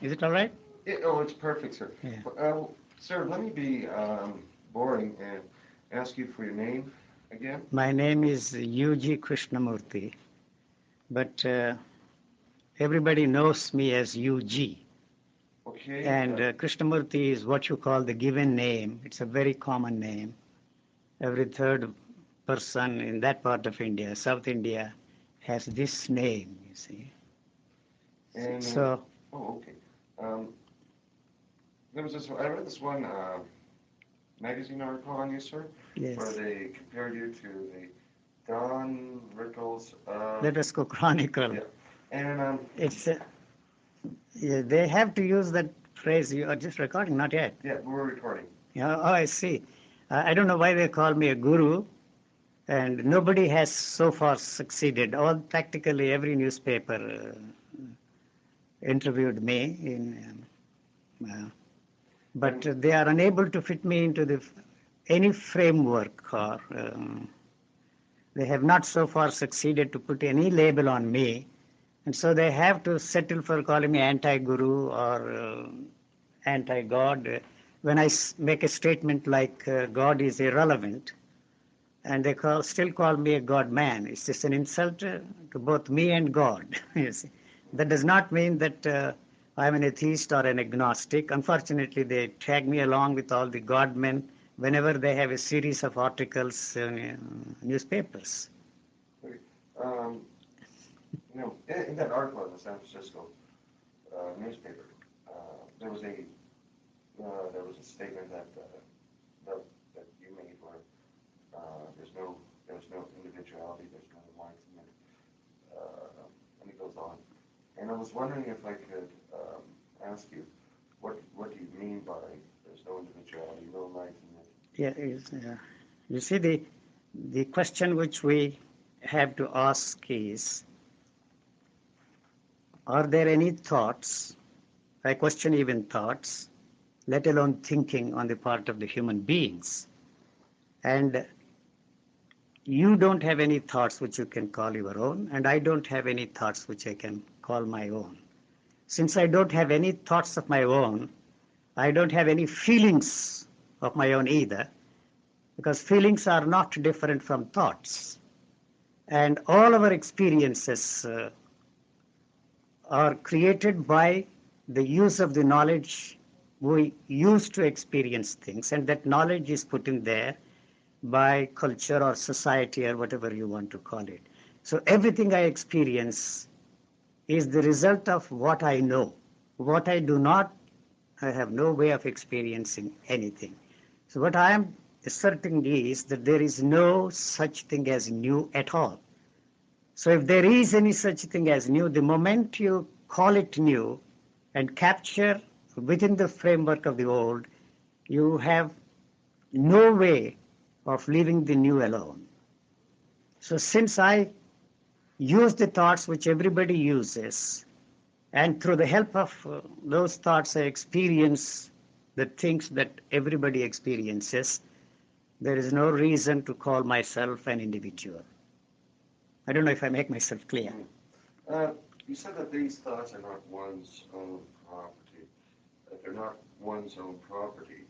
Is it all right? Oh, it's perfect, sir. Yeah. Sir, let me be boring and ask you for your name again. My name is U.G. Krishnamurthy, but everybody knows me as U.G. Okay. And Krishnamurthy is what you call the given name. It's a very common name. Every third person in that part of India, South India, has this name, you see. and So, oh, okay. Um, there was this. I read this one magazine article on you, sir, where yes, they compared you to the Don Rickles. let us go chronicle. Yeah. And It's yeah, they have to use that phrase. You are just recording, not yet. yeah, we're recording. Yeah, oh, I see. I don't know why they call me a guru, and nobody has so far succeeded. All practically every newspaper interviewed me but And they are unable to fit me into any framework, or they have not so far succeeded to put any label on me, and so they have to settle for calling me anti-guru or anti-God. When I make a statement like God is irrelevant, and they still call me a God man. It's just an insult to both me and God. You see. That does not mean that I'm an atheist or an agnostic. Unfortunately, they tag me along with all the God men whenever they have a series of articles in newspapers. okay, um, in that article in the San Francisco newspaper, there was a statement that, that you made where there's no individuality, there's no enlightenment, and it goes on. And I was wondering if I could ask you, what do you mean by there's no individuality, no enlightenment? Yeah, you see, the question which we have to ask is, are there any thoughts? I question even thoughts, let alone thinking on the part of the human beings. And you don't have any thoughts which you can call your own, and I don't have any thoughts which I can call my own. Since I don't have any thoughts of my own, I don't have any feelings of my own either, because feelings are not different from thoughts. And all our experiences are created by the use of the knowledge we use to experience things, and that knowledge is put in there by culture or society or whatever you want to call it. So everything I experience is the result of what I know. What I do not, I have no way of experiencing anything. So what I am asserting is that there is no such thing as new at all. So if there is any such thing as new, the moment you call it new and capture within the framework of the old, you have no way of leaving the new alone. So since I use the thoughts which everybody uses, and through the help of those thoughts I experience the things that everybody experiences, there is no reason to call myself an individual. I don't know if I make myself clear. Mm. Uh, you said that these thoughts are not one's own property. If they're not one's own property,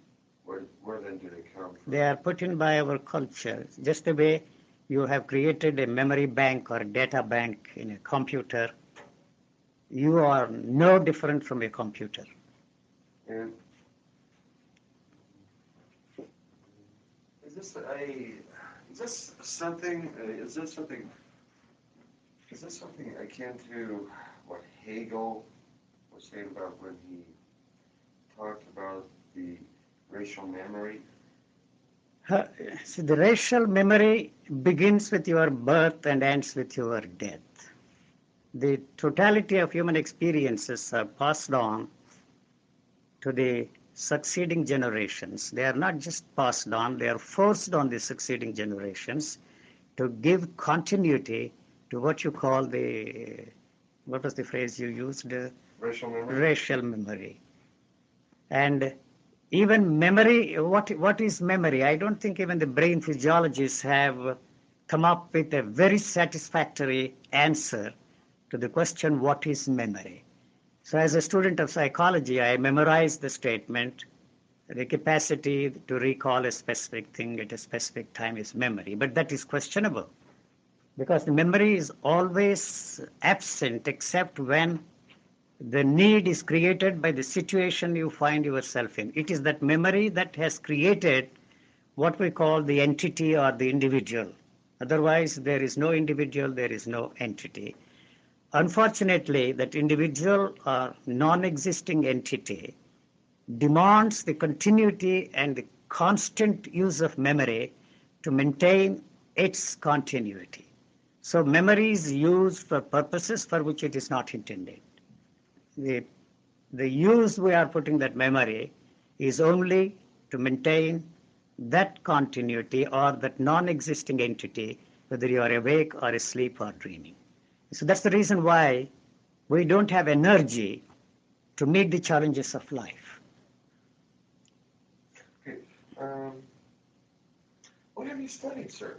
where then do they come from? They are put in by our culture, just the way you have created a memory bank or data bank in a computer. You are no different from a computer. And is this a is this something is this something is this something akin to what Hegel was saying about when he talked about the racial memory? Uh, See, the racial memory begins with your birth and ends with your death. The totality of human experiences are passed on to the succeeding generations. They are not just passed on, they are forced on the succeeding generations to give continuity to what you call what was the phrase you used? Racial memory? Racial memory. And even memory, what is memory? I don't think even the brain physiologists have come up with a very satisfactory answer to the question, what is memory? So as a student of psychology, I memorized the statement, the capacity to recall a specific thing at a specific time is memory. But that is questionable because the memory is always absent except when the need is created by the situation you find yourself in. It is that memory that has created what we call the entity or the individual. Otherwise, there is no individual, there is no entity. Unfortunately, that individual or non-existing entity demands the continuity and the constant use of memory to maintain its continuity. So memory is used for purposes for which it is not intended. The, the use we are putting that memory is only to maintain that continuity or that non-existing entity, whether you are awake or asleep or dreaming. So that's the reason why we don't have energy to meet the challenges of life. Okay. What have you studied, sir?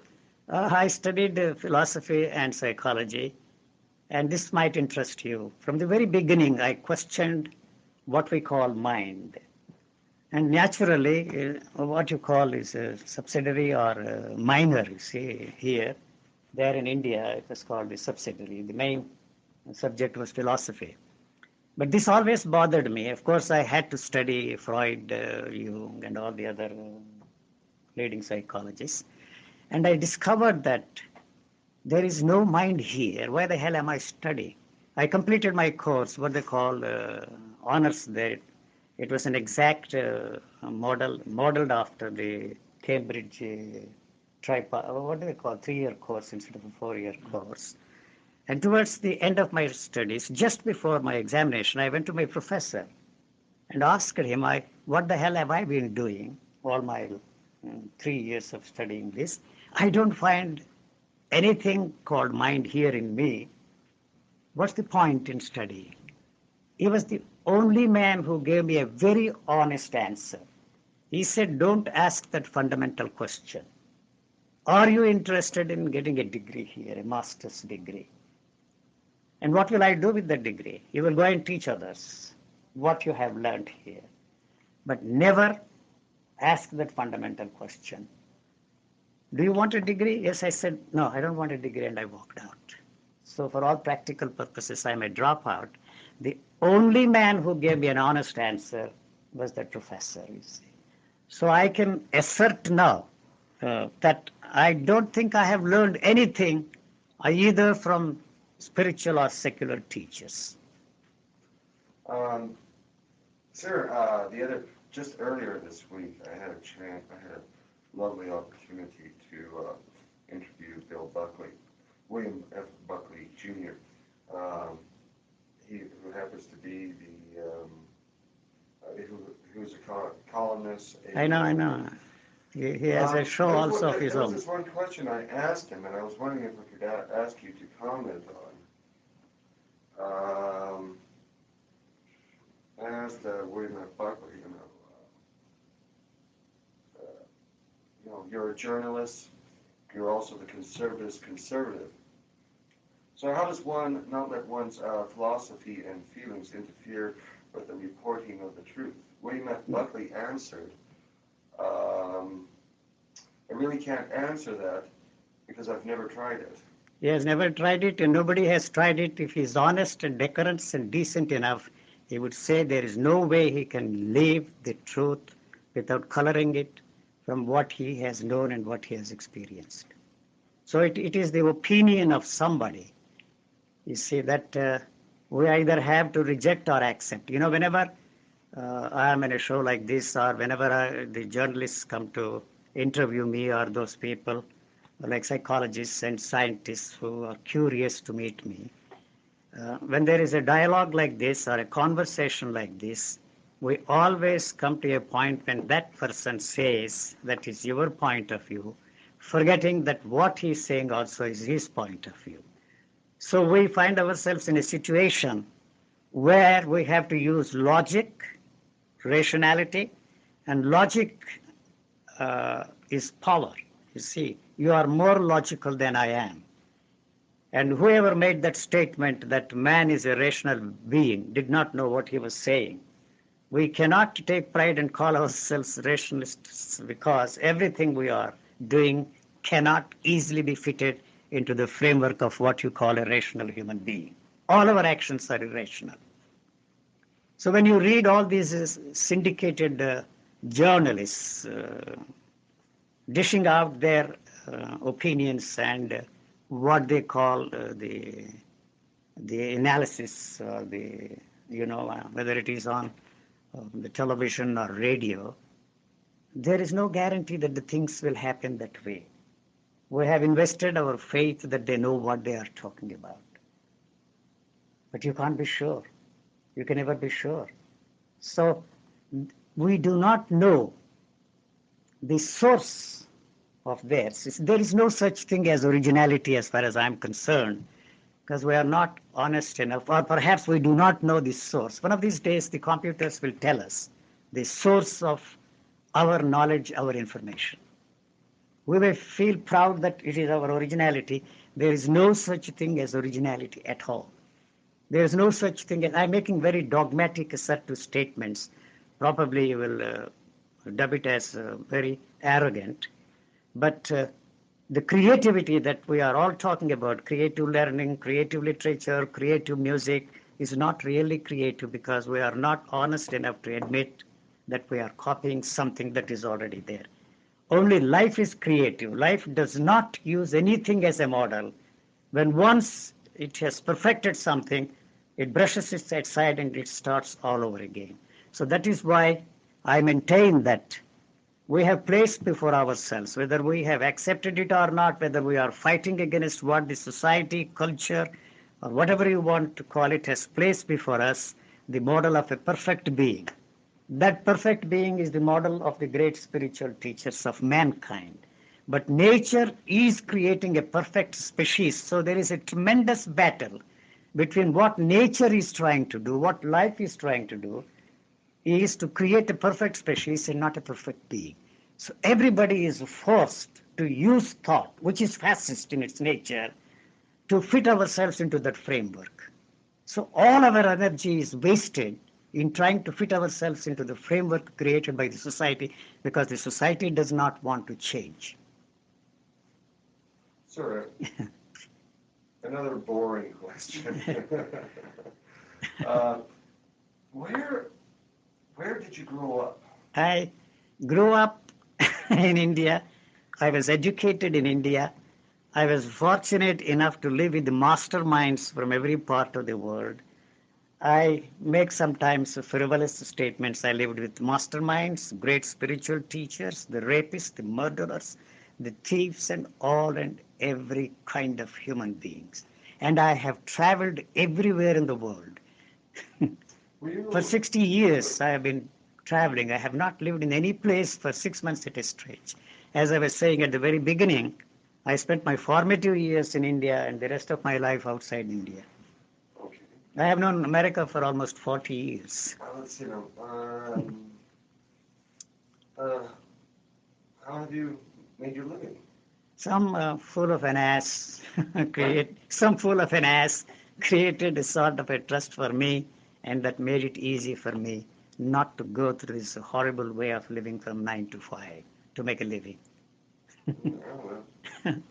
I studied philosophy and psychology, and this might interest you. From the very beginning, I questioned what we call mind. And naturally, what you call is a subsidiary or a minor, you see, here. There in India, it was called the subsidiary. The main subject was philosophy. But this always bothered me. Of course, I had to study Freud, Jung, and all the other leading psychologists. And I discovered that there is no mind here. Why the hell am I studying? I completed my course, what they call honors there. It was an exact modeled after the Cambridge what do they call, 3-year course instead of a 4-year course. And towards the end of my studies, just before my examination, I went to my professor and asked him, what the hell have I been doing all my 3 years of studying this? I don't find anything called mind here in me. What's the point in studying? He was the only man who gave me a very honest answer. He said, don't ask that fundamental question. Are you interested in getting a degree here, a master's degree? And what will I do with the degree? You will go and teach others what you have learned here. But never ask that fundamental question. Do you want a degree? Yes, I said, no, I don't want a degree, and I walked out. So for all practical purposes, I'm a dropout. The only man who gave me an honest answer was that professor, you see. So I can assert now that I don't think I have learned anything either from spiritual or secular teachers. Sir, just earlier this week, I had a lovely opportunity to interview Bill Buckley, William F. Buckley Jr. Who happens to be who is a columnist. I know. He has a show also of his There was own. this one question I asked him, and I was wondering if I could ask you to comment on. I asked William F. Buckley, you're a journalist, you're also the conservative. So how does one not let one's philosophy and feelings interfere with the reporting of the truth? William F. Buckley answered, I really can't answer that because I've never tried it. He has never tried it, and nobody has tried it. If he's honest and decorous and decent enough, he would say there is no way he can live the truth without coloring it from what he has known and what he has experienced. So it is the opinion of somebody. You see that we either have to reject or accept. Whenever I am in a show like this, or whenever the journalists come to interview me, or those people like psychologists and scientists who are curious to meet me, when there is a dialogue like this or a conversation like this, we always come to a point when that person says that is your point of view, forgetting that what he's saying also is his point of view. So we find ourselves in a situation where we have to use logic, rationality, and logic is power. You see, you are more logical than I am. And whoever made that statement that man is a rational being did not know what he was saying. We cannot take pride and call ourselves rationalists because everything we are doing cannot easily be fitted into the framework of what you call a rational human being. All our actions are irrational. So when you read all these syndicated journalists dishing out their opinions and what they call the analysis or the whether it is on the television or radio, there is no guarantee that the things will happen that way. We have invested our faith that they know what they are talking about. But you can't be sure. You can never be sure. So we do not know the source of theirs. There is no such thing as originality as far as I'm concerned, because we are not honest enough, or perhaps we do not know the source. One of these days, the computers will tell us the source of our knowledge, our information. We may feel proud that it is our originality. There is no such thing as originality at all. There is no such thing as, I'm making very dogmatic assertive statements. Probably you will dub it as very arrogant. But the creativity that we are all talking about, creative learning, creative literature, creative music, is not really creative because we are not honest enough to admit that we are copying something that is already there. Only life is creative. Life does not use anything as a model. When once it has perfected something, it brushes it aside and it starts all over again. So that is why I maintain that we have placed before ourselves, whether we have accepted it or not, whether we are fighting against what the society, culture, or whatever you want to call it, has placed before us, the model of a perfect being. That perfect being is the model of the great spiritual teachers of mankind. But nature is creating a perfect species, so there is a tremendous battle between what nature is trying to do, what life is trying to do, is to create a perfect species and not a perfect being. So everybody is forced to use thought, which is fascist in its nature, to fit ourselves into that framework. So all our energy is wasted in trying to fit ourselves into the framework created by the society because the society does not want to change. Sir, another boring question. Where did you grow up? I grew up in India. I was educated in India. I was fortunate enough to live with the masterminds from every part of the world. I make sometimes frivolous statements. I lived with masterminds, great spiritual teachers, the rapists, the murderers, the thieves, and all and every kind of human beings. And I have traveled everywhere in the world. For 60 years, I have been traveling. I have not lived in any place for 6 months at a stretch. As I was saying at the very beginning, I spent my formative years in India and the rest of my life outside India. Okay. I have known America for almost 40 years. Let's see now. How have you made your living? Some fool of an ass created a sort of a trust for me, and that made it easy for me not to go through this horrible way of living from 9 to 5 to make a living. Oh, well.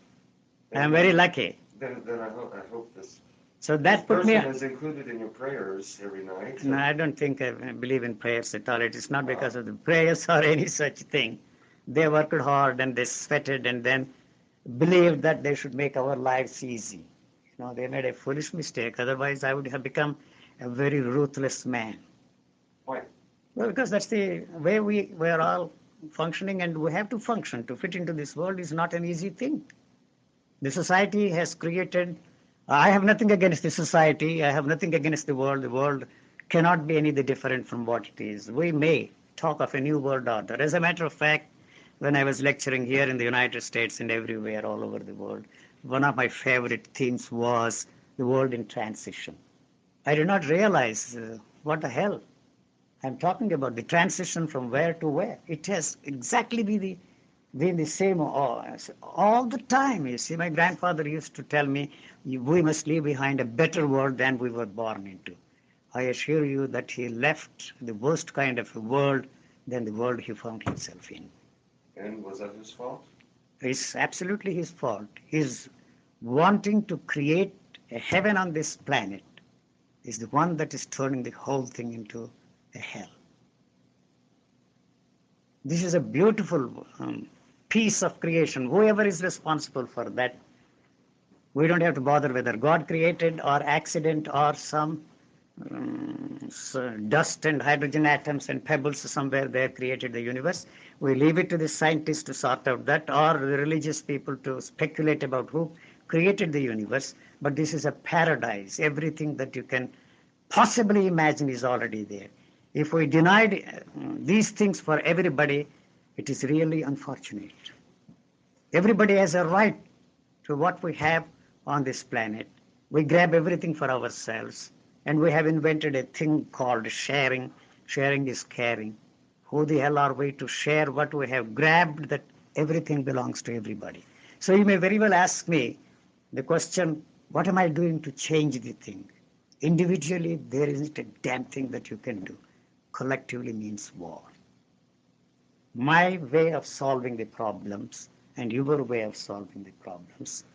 I'm very lucky. Then I hope this So that put person me. is included in your prayers every night. No, I don't think I believe in prayers at all. It is not because of the prayers or any such thing. They worked hard and they sweated and then believed that they should make our lives easy. They made a foolish mistake. Otherwise, I would have become a very ruthless man. Why? Well, because that's the way we are all functioning, and we have to function. To fit into this world is not an easy thing. The society has created. I have nothing against the society. I have nothing against the world. The world cannot be any different from what it is. We may talk of a new world order. As a matter of fact, when I was lecturing here in the United States and everywhere all over the world, one of my favorite themes was the world in transition. I did not realize what the hell I'm talking about, the transition from where to where. It has exactly be be in the same awe all the time. You see, my grandfather used to tell me, we must leave behind a better world than we were born into. I assure you that he left the worst kind of a world than the world he found himself in. And was that his fault? It's absolutely his fault. His wanting to create a heaven on this planet is the one that is turning the whole thing into a hell. This is a beautiful piece of creation. Whoever is responsible for that, we don't have to bother whether God created or accident or some dust and hydrogen atoms and pebbles somewhere there created the universe. We leave it to the scientists to sort out that, or the religious people to speculate about who created the universe. But this is a paradise. Everything that you can possibly imagine is already there. If we denied these things for everybody, it is really unfortunate. Everybody has a right to what we have on this planet. We grab everything for ourselves, and we have invented a thing called sharing. Sharing is caring. Who the hell are we to share what we have grabbed that everything belongs to everybody? So you may very well ask me the question, what am I doing to change the thing? Individually, there isn't a damn thing that you can do. Collectively means war. My way of solving the problems and your way of solving the problems.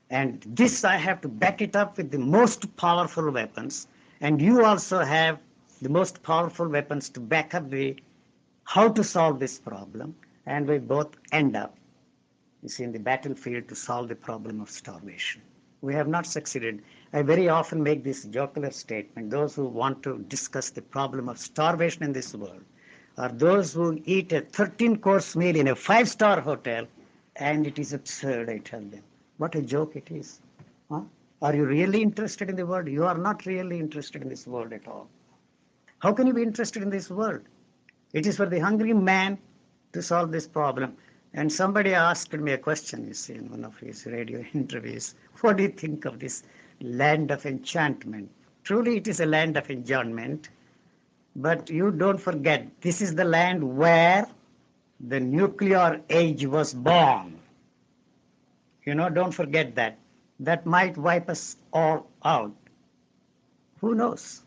And this I have to back it up with the most powerful weapons. And you also have the most powerful weapons to back up the how to solve this problem. And we both end up, you see, in the battlefield to solve the problem of starvation. We have not succeeded. I very often make this jocular statement. Those who want to discuss the problem of starvation in this world are those who eat a 13-course meal in a 5-star hotel, and it is absurd, I tell them. What a joke it is. Huh? Are you really interested in the world? You are not really interested in this world at all. How can you be interested in this world? It is for the hungry man to solve this problem. And somebody asked me a question, you see, in one of his radio interviews. What do you think of this land of enchantment? Truly, it is a land of enchantment. But you don't forget, this is the land where the nuclear age was born. You know, don't forget that. That might wipe us all out. Who knows?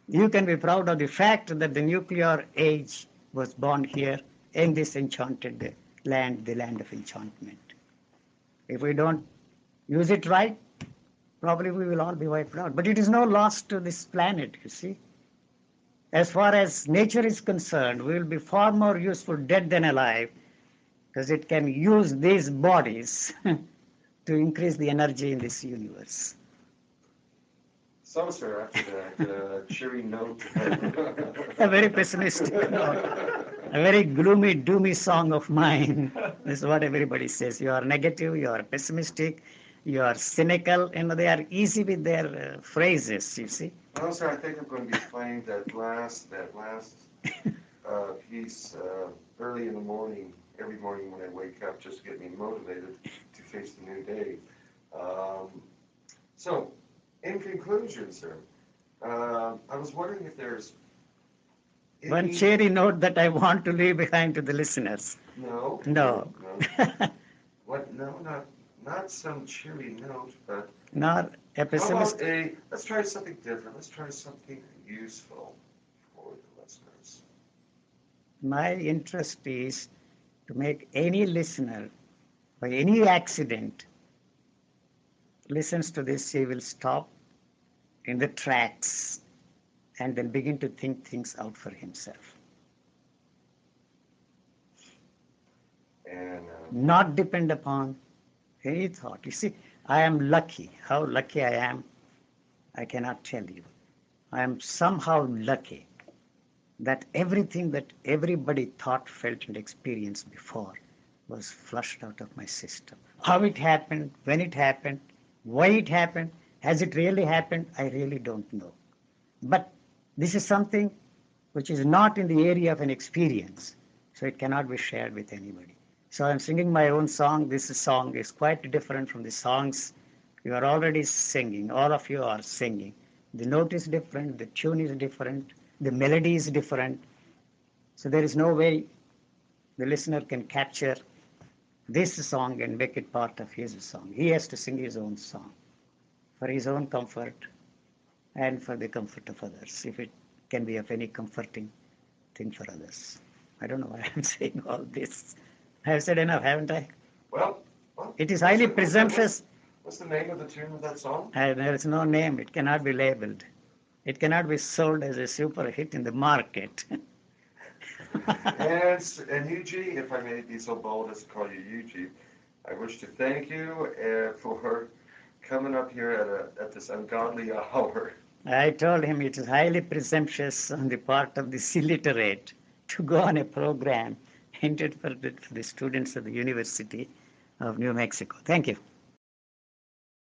You can be proud of the fact that the nuclear age was born here in this enchanted land, the land of enchantment. If we don't use it right, probably we will all be wiped out. But it is no loss to this planet, you see. As far as nature is concerned, we will be far more useful dead than alive, because it can use these bodies to increase the energy in this universe. So, sir, after that cheery note. A very pessimistic note, a very gloomy, doomy song of mine. This is what everybody says. You are negative, you are pessimistic, you are cynical, and they are easy with their phrases, you see. No, sir, I think I'm going to be playing that last piece early in the morning, every morning when I wake up, just to get me motivated to face the new day. So, in conclusion, sir, I was wondering if there's One cheery note that I want to leave behind to the listeners. No. No. What? No, not some cheery note, but Not a pessimist. Let's try something different. Let's try something useful for the listeners. My interest is to make any listener, by any accident, listens to this, he will stop in the tracks and then begin to think things out for himself. And Not depend upon any thought. You see, I am lucky. How lucky I am, I cannot tell you. I am somehow lucky that everything that everybody thought, felt, and experienced before was flushed out of my system. How it happened, when it happened, why it happened, has it really happened, I really don't know. But this is something which is not in the area of an experience, so it cannot be shared with anybody. So I'm singing my own song. This song is quite different from the songs you are already singing. All of you are singing. The note is different, the tune is different, the melody is different. So there is no way the listener can capture this song and make it part of his song. He has to sing his own song for his own comfort and for the comfort of others, if it can be of any comforting thing for others. I don't know why I'm saying all this. I've said enough, haven't I? Well, It is highly presumptuous. What's the name of the tune of that song? There is no name. It cannot be labeled. It cannot be sold as a super hit in the market. And Eugene, if I may be so bold as to call you Eugene, I wish to thank you for coming up here at this ungodly hour. I told him it is highly presumptuous on the part of the illiterate to go on a program intended for the students of the University of New Mexico. Thank you.